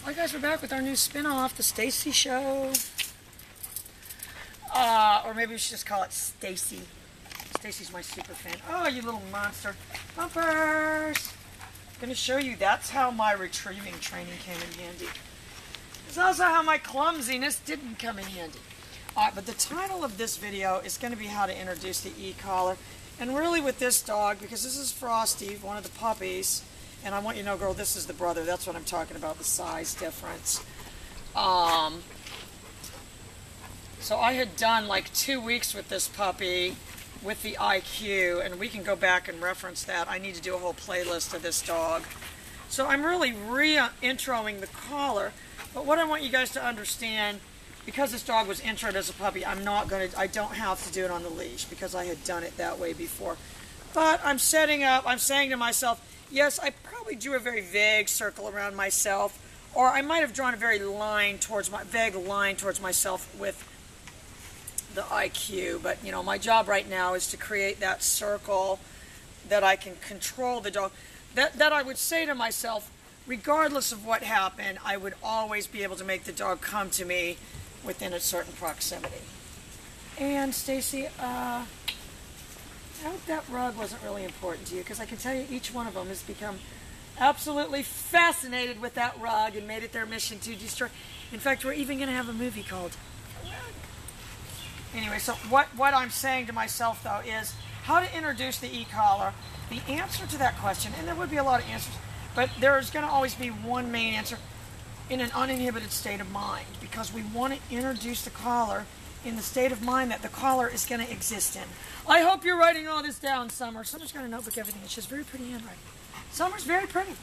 Hi guys, we're back with our new spin-off, The Stacy Show. Or maybe we should just call it Stacy. Stacy's my super fan. Oh, you little monster. Bumpers! I'm going to show you that's how my retrieving training came in handy. It's also how my clumsiness didn't come in handy. Alright, but the title of this video is going to be how to introduce the e-collar. And really with this dog, because this is Frosty, one of the puppies, and I want you to know, girl, this is the brother. That's what I'm talking about, the size difference. So I had done like 2 weeks with this puppy with the IQ, and we can go back and reference that. I need to do a whole playlist of this dog. So I'm really re-introing the collar, but what I want you guys to understand, because this dog was introed as a puppy, I don't have to do it on the leash because I had done it that way before. But I'm saying to myself, yes, I probably drew a very vague circle around myself, or I might have drawn a very vague line towards myself with the IQ. But you know, my job right now is to create that circle that I can control the dog. That I would say to myself, regardless of what happened, I would always be able to make the dog come to me within a certain proximity. And Stacy, I hope that rug wasn't really important to you, because I can tell you each one of them has become absolutely fascinated with that rug and made it their mission to destroy. In fact, we're even going to have a movie called Rug. Anyway, so what I'm saying to myself, though, is how to introduce the e-collar. The answer to that question, and there would be a lot of answers, but there's going to always be one main answer: in an uninhibited state of mind, because we want to introduce the collar in the state of mind that the collar is going to exist in. I hope you're writing all this down, Summer. Summer's got a notebook, everything. She has very pretty handwriting. Summer's very pretty.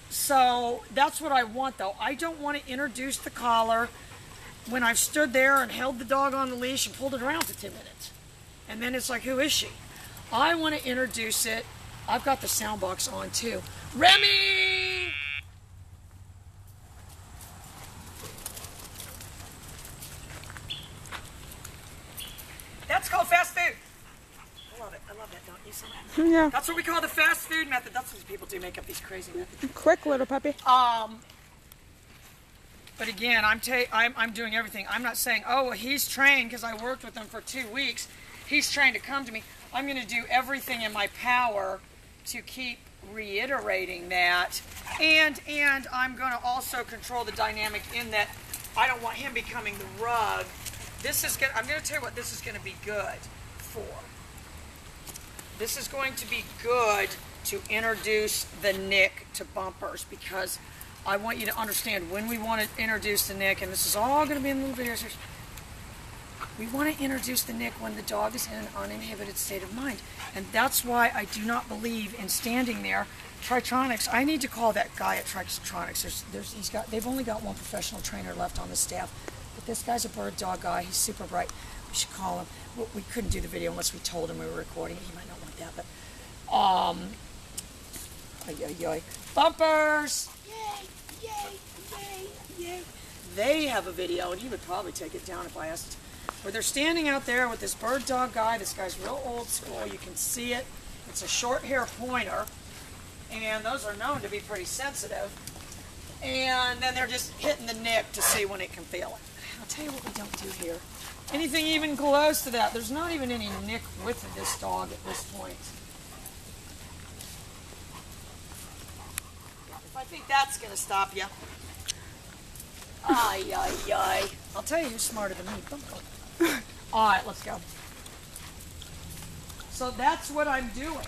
So that's what I want, though. I don't want to introduce the collar when I've stood there and held the dog on the leash and pulled it around for 2 minutes. And then it's like, who is she? I want to introduce it. I've got the sound box on, too. REMI! That's called fast food. I love it. I love that, don't you? Somehow? Yeah. That's what we call the fast food method. That's what people do, make up these crazy methods. Quick little puppy. But again, I'm doing everything. I'm not saying, oh, well, he's trained because I worked with him for 2 weeks. He's trained to come to me. I'm going to do everything in my power to keep reiterating that. And I'm going to also control the dynamic in that I don't want him becoming the rug. I'm going to tell you what this is going to be good for. This is going to be good to introduce the nick to Bumpers, because I want you to understand when we want to introduce the nick, and this is all going to be in little videos. We want to introduce the nick when the dog is in an uninhibited state of mind. And that's why I do not believe in standing there. Tritronics, I need to call that guy at Tritronics. They've only got one professional trainer left on the staff. But this guy's a bird dog guy. He's super bright. We should call him. We couldn't do the video unless we told him we were recording it. He might not want that, but Bumpers! Yay, yay, yay, yay. They have a video, and he would probably take it down if I asked, where they're standing out there with this bird dog guy. This guy's real old school. You can see it. It's a short hair pointer, and those are known to be pretty sensitive. And then they're just hitting the nick to see when it can feel it. I'll tell you what we don't do here. Anything even close to that. There's not even any nick with this dog at this point. If I think that's going to stop you. Ay, ay, ay. I'll tell you who's smarter than me. All right, let's go. So that's what I'm doing.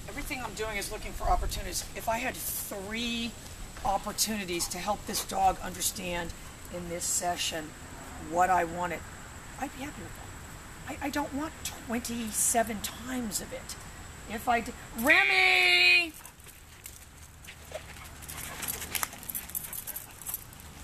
Everything I'm doing is looking for opportunities. If I had 3 opportunities to help this dog understand in this session what I wanted, I'd be happy with that. I don't want 27 times of it. If I did, REMI!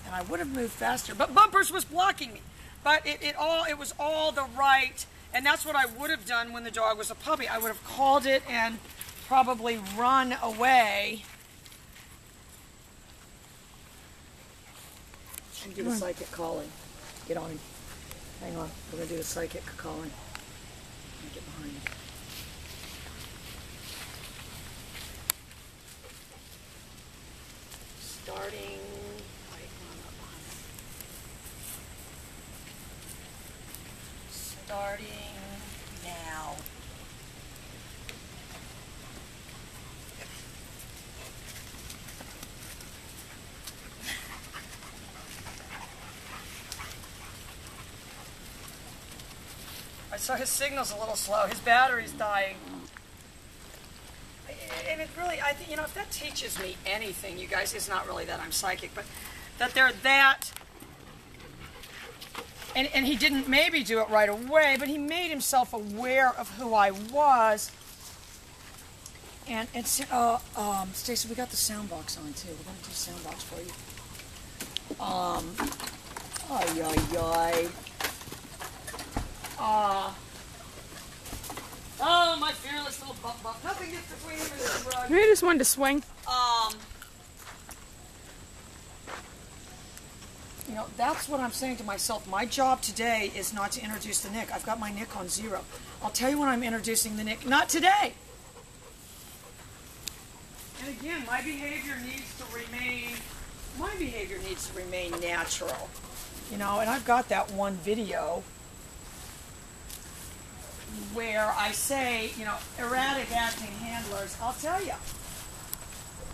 And I would have moved faster, but Bumpers was blocking me. But it was all the right, and that's what I would have done when the dog was a puppy. I would have called it and probably run away. And do the psychic calling. Get on him. Hang on. We're going to do the psychic calling. Get behind him. starting, starting now. So his signal's a little slow. His battery's dying. And it really, you know, if that teaches me anything, you guys, it's not really that I'm psychic, but that they're that, and he didn't maybe do it right away, but he made himself aware of who I was. And Stacy, we got the sound box on too. We're going to do sound box for you. Oh, my fearless little bump. Nothing gets between him and his rug. I just wanted to swing. You know, that's what I'm saying to myself. My job today is not to introduce the Nick. I've got my Nick on 0. I'll tell you when I'm introducing the Nick. Not today. And again, my behavior needs to remain natural. You know, and I've got that one video where I say, you know, erratic acting handlers. I'll tell you.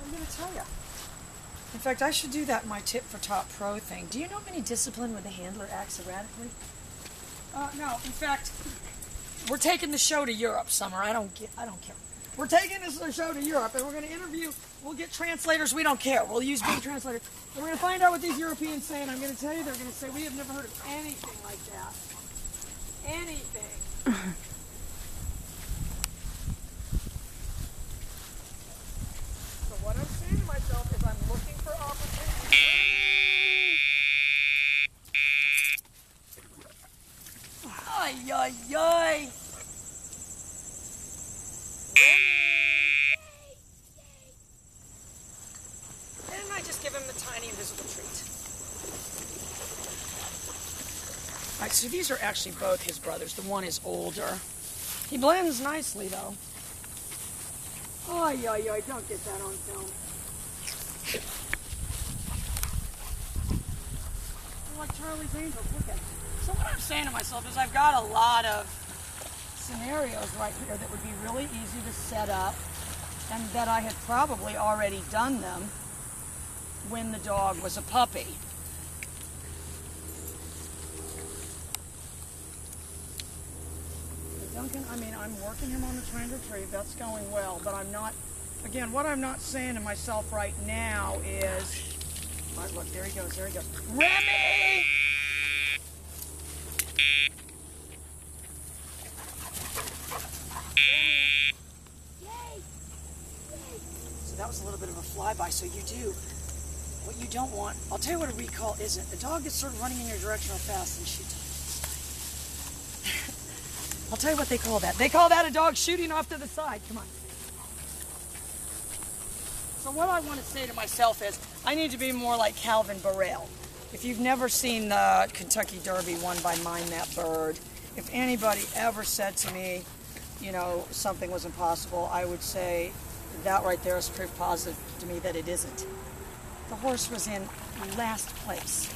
I'm going to tell you. In fact, I should do that in my Tip for Top Pro thing. Do you know of any discipline when the handler acts erratically? No. In fact, we're taking the show to Europe, Summer. I don't care. We're taking this show to Europe, and we're going to interview. We'll get translators. We don't care. We'll use big translators. And we're going to find out what these Europeans say, and I'm going to tell you, they're going to say, we have never heard of anything like that. Anything. So what I'm saying to myself is I'm looking for opportunities. Ay, ay, ay. Didn't I just give him the tiny invisible treat? All right, so these are actually both his brothers. The one is older. He blends nicely, though. Ay, ay, ay, don't get that on film. They're like Charlie's Angels, look at it. So what I'm saying to myself is I've got a lot of scenarios right here that would be really easy to set up, and that I had probably already done them when the dog was a puppy. Duncan, I mean, I'm working him on the trained retrieve. That's going well, but I'm not, again, what I'm not saying to myself right now is, all right, look, there he goes, Remy! So that was a little bit of a flyby, so you do what you don't want. I'll tell you what a recall isn't. A dog that's sort of running in your direction real fast and shoots. I'll tell you what they call that. They call that a dog shooting off to the side. Come on. So what I want to say to myself is, I need to be more like Calvin Burrell. If you've never seen the Kentucky Derby won by Mind That Bird, if anybody ever said to me, you know, something was impossible, I would say that right there is proof positive to me that it isn't. The horse was in last place.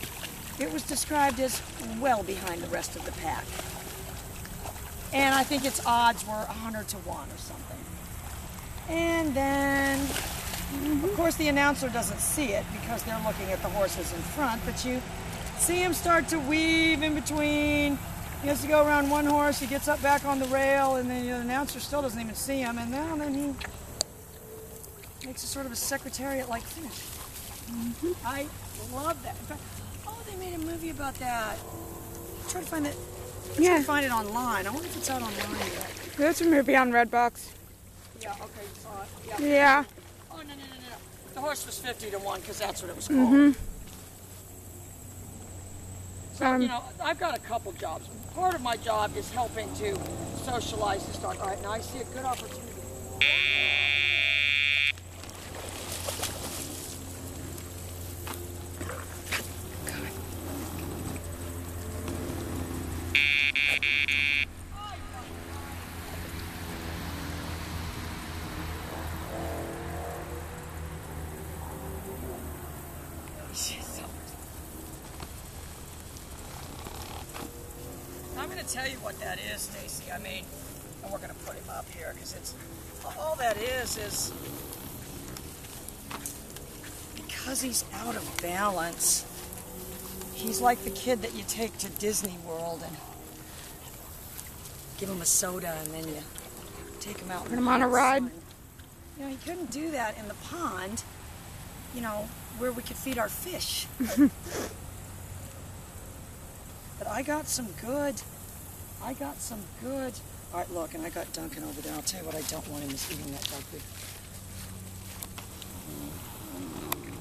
It was described as well behind the rest of the pack. And I think its odds were 100 to 1 or something. And then, of course, the announcer doesn't see it because they're looking at the horses in front, but you see him start to weave in between. He has to go around one horse, he gets up back on the rail, and then the announcer still doesn't even see him, and then he makes a sort of a secretariat-like finish. I love that. In fact, oh, they made a movie about that. Try to find it. Yeah. Find it online. I wonder if it's out online yet. There's a movie on Redbox. Yeah, okay, you saw it. Yeah. Oh, no. The horse was 50 to 1 because that's what it was called. So, you know, I've got a couple jobs. Part of my job is helping to socialize this dog. All right, now I see a good opportunity. to tell you what that is, Stacy. I mean, and we're going to put him up here because it's all that is because he's out of balance. He's like the kid that you take to Disney World and give him a soda and then you take him out. Put him on a ride. You know, he couldn't do that in the pond, you know, where we could feed our fish. But I got some good. All right, look, and I got Duncan over there. I'll tell you what I don't want him is eating that dog food.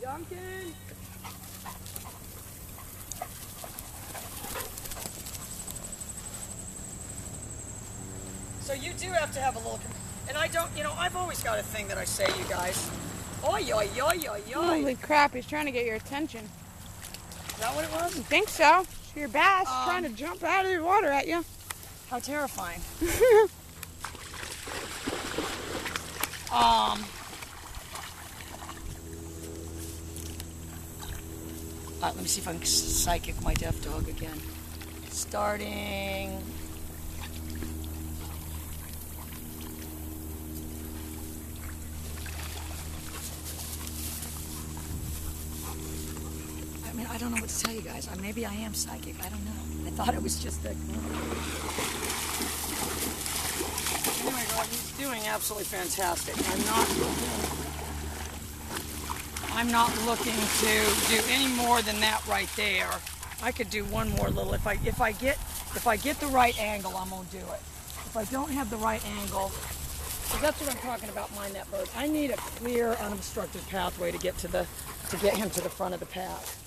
Duncan! So you do have to have a little, and I don't, you know, I've always got a thing that I say, you guys. Oi, oi, oi, oi, oi. Holy crap, he's trying to get your attention. Is that what it was? I think so. It's your bass trying to jump out of the water at you. How terrifying. Let me see if I can psychic my deaf dog again. Starting. I mean, I don't know what to tell you guys. Maybe I am psychic. I don't know. I thought it was just that. Anyway, girl, he's doing absolutely fantastic. I'm not looking to do any more than that right there. I could do one more little. If I get the right angle, I'm gonna do it. If I don't have the right angle, so that's what I'm talking about. Mind that bird. I need a clear, unobstructed pathway to get him to the front of the path.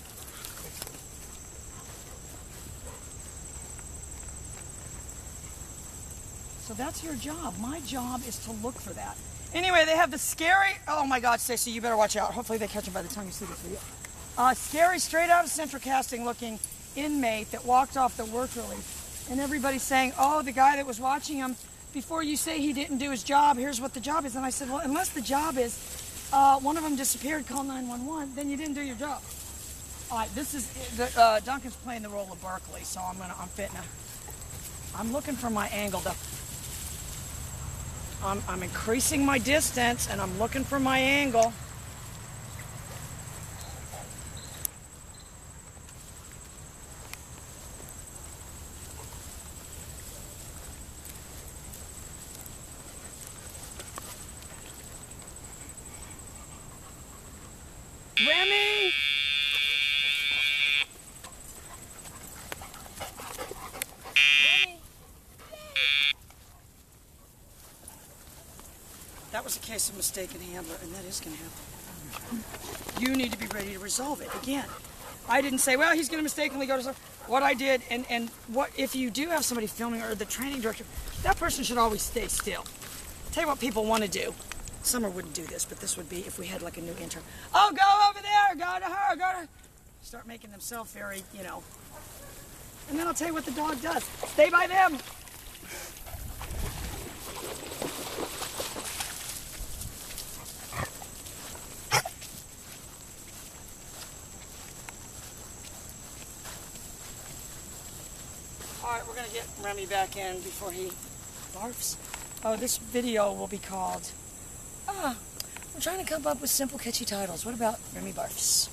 So that's your job. My job is to look for that. Anyway, they have the scary, oh my God, Stacey, you better watch out. Hopefully they catch him by the time you see this video. Scary, straight out of Central Casting looking inmate that walked off the work release. And everybody's saying, oh, the guy that was watching him, before you say he didn't do his job, here's what the job is. And I said, well, unless the job is one of them disappeared, call 911, then you didn't do your job. All right, this is, Duncan's playing the role of Berkeley, so I'm looking for my angle. I'm increasing my distance and I'm looking for my angle. Remy! That was a case of mistaken handler, and that is going to happen. You need to be ready to resolve it. Again, I didn't say, well, he's going to mistakenly go to... What I did, and what if you do have somebody filming, or the training director, that person should always stay still. Tell you what people want to do. Summer wouldn't do this, but this would be if we had like a new intern. Oh, go over there, go to her, go to her. Start making themselves very, you know. And then I'll tell you what the dog does. Stay by them. All right, we're going to get Remy back in before he barfs. Oh, this video will be called, we're trying to come up with simple, catchy titles. What about Remy barfs?